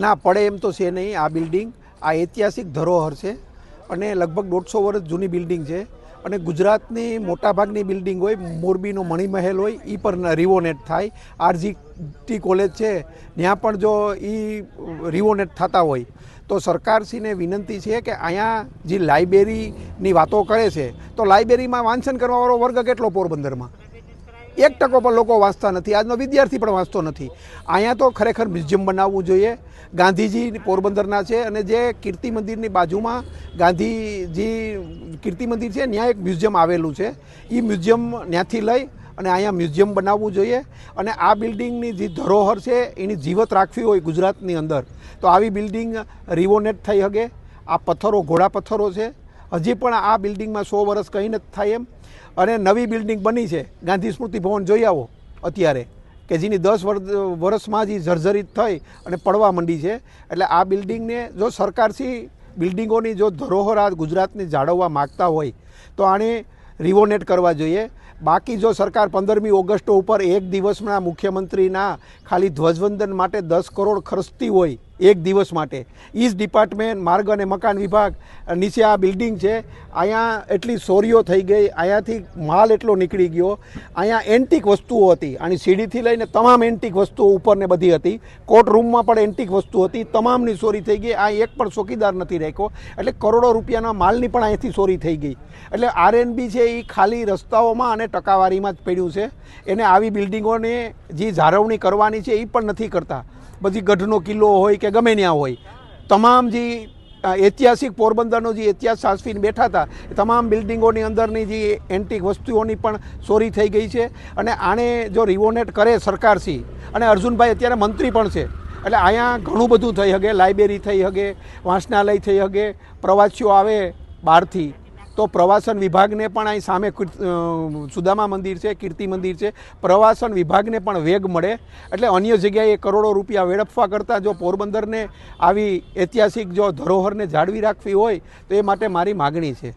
ના પડે એમ તો છે નહીં. આ બિલ્ડિંગ આ ઐતિહાસિક ધરોહર છે અને લગભગ 150 વર્ષ જૂની બિલ્ડિંગ છે અને ગુજરાતની મોટાભાગની બિલ્ડિંગ હોય, મોરબીનો મણિમહેલ હોય, એ પણ રિવોનેટ થાય. RGT કોલેજ છે ત્યાં પણ જો એ રિવોનેટ થતા હોય તો સરકારશ્રીને વિનંતી છે કે અહીંયા જે લાઇબ્રેરીની વાતો કરે છે તો લાઇબ્રેરીમાં વાંચન કરવાવાળો વર્ગ કેટલો પોરબંદરમાં? 1% પણ લોકો વાંચતા નથી. આજનો વિદ્યાર્થી પણ વાંચતો નથી. અહીંયા તો ખરેખર મ્યુઝિયમ બનાવવું જોઈએ. ગાંધીજી પોરબંદરના છે અને જે કીર્તિ મંદિરની બાજુમાં ગાંધીજી કીર્તિ મંદિર છે ત્યાં એક મ્યુઝિયમ આવેલું છે. એ મ્યુઝિયમ ત્યાંથી લઈ અને અહીંયા મ્યુઝિયમ બનાવવું જોઈએ. અને આ બિલ્ડિંગની જે ધરોહર છે એની જીવત રાખવી હોય ગુજરાતની અંદર તો આવી બિલ્ડિંગ રિવોનેટ થઈ શકે. આ પથ્થરો ઘોડા પથ્થરો છે. હજી પણ આ બિલ્ડિંગમાં 100 વર્ષ કંઈ નથી થાય એમ. અને નવી બિલ્ડિંગ બની છે ગાંધી સ્મૃતિ ભવન, જોઈ આવો અત્યારે, કે જેની 10 વર્ષમાં જ જર્જરિત થઈ અને પડવા માંડી છે. એટલે આ બિલ્ડિંગને જો સરકારથી બિલ્ડિંગોની જો ધરોહર આ ગુજરાતની જાળવવા માગતા હોય તો આને રિવોનેટ કરવા જોઈએ. બાકી જો સરકાર 15મી ઓગસ્ટ ઉપર એક દિવસના મુખ્યમંત્રીના ખાલી ધ્વજવંદન માટે 10 કરોડ ખર્ચતી હોય એક દિવસ માટે, ઈજ ડિપાર્ટમેન્ટ માર્ગ અને મકાન વિભાગ નીચે આ બિલ્ડિંગ છે, અહીંયા એટલી ચોરીઓ થઈ ગઈ, અહીંયાથી માલ એટલો નીકળી ગયો, અહીંયા એન્ટિક વસ્તુઓ હતી, આની સીડીથી લઈને તમામ એન્ટિક વસ્તુઓ ઉપરને બધી હતી, કોર્ટ રૂમમાં પણ એન્ટિક વસ્તુ હતી, તમામની ચોરી થઈ ગઈ. આ એક પણ ચોકીદાર નથી રાખ્યો. એટલે કરોડો રૂપિયાના માલની પણ અહીંથી ચોરી થઈ ગઈ. એટલે RNB છે એ ખાલી રસ્તાઓમાં અને ટકાવારીમાં જ પડ્યું છે. એને આવી બિલ્ડિંગોને જે જાળવણી કરવાની છે એ પણ નથી કરતા. બધી ગઢનો કિલ્લો હોય કે ગમે ત્યાં હોય, તમામ જે ઐતિહાસિક પોરબંદરનો જે ઇતિહાસ સાચવીને બેઠા હતા તમામ બિલ્ડિંગોની અંદરની જે એન્ટિક વસ્તુઓની પણ ચોરી થઈ ગઈ છે. અને આને જો રિવોનેટ કરે સરકારશ્રી, અને અર્જુનભાઈ અત્યારે મંત્રી પણ છે, એટલે અહીંયા ઘણું બધું થઈ શકે. લાઇબ્રેરી થઈ શકે, વાંચનાલય થઈ શકે, પ્રવાસીઓ આવે બહારથી તો પ્રવાસન વિભાગને પણ અહીં સામે સુદામા મંદિર છે, કીર્તિ મંદિર છે, પ્રવાસન વિભાગને પણ વેગ મળે. એટલે અન્ય જગ્યાએ કરોડો રૂપિયા વેડફવા કરતાં જો પોરબંદરને આવી ઐતિહાસિક જો ધરોહરને જાળવી રાખવી હોય તો એ માટે મારી માગણી છે.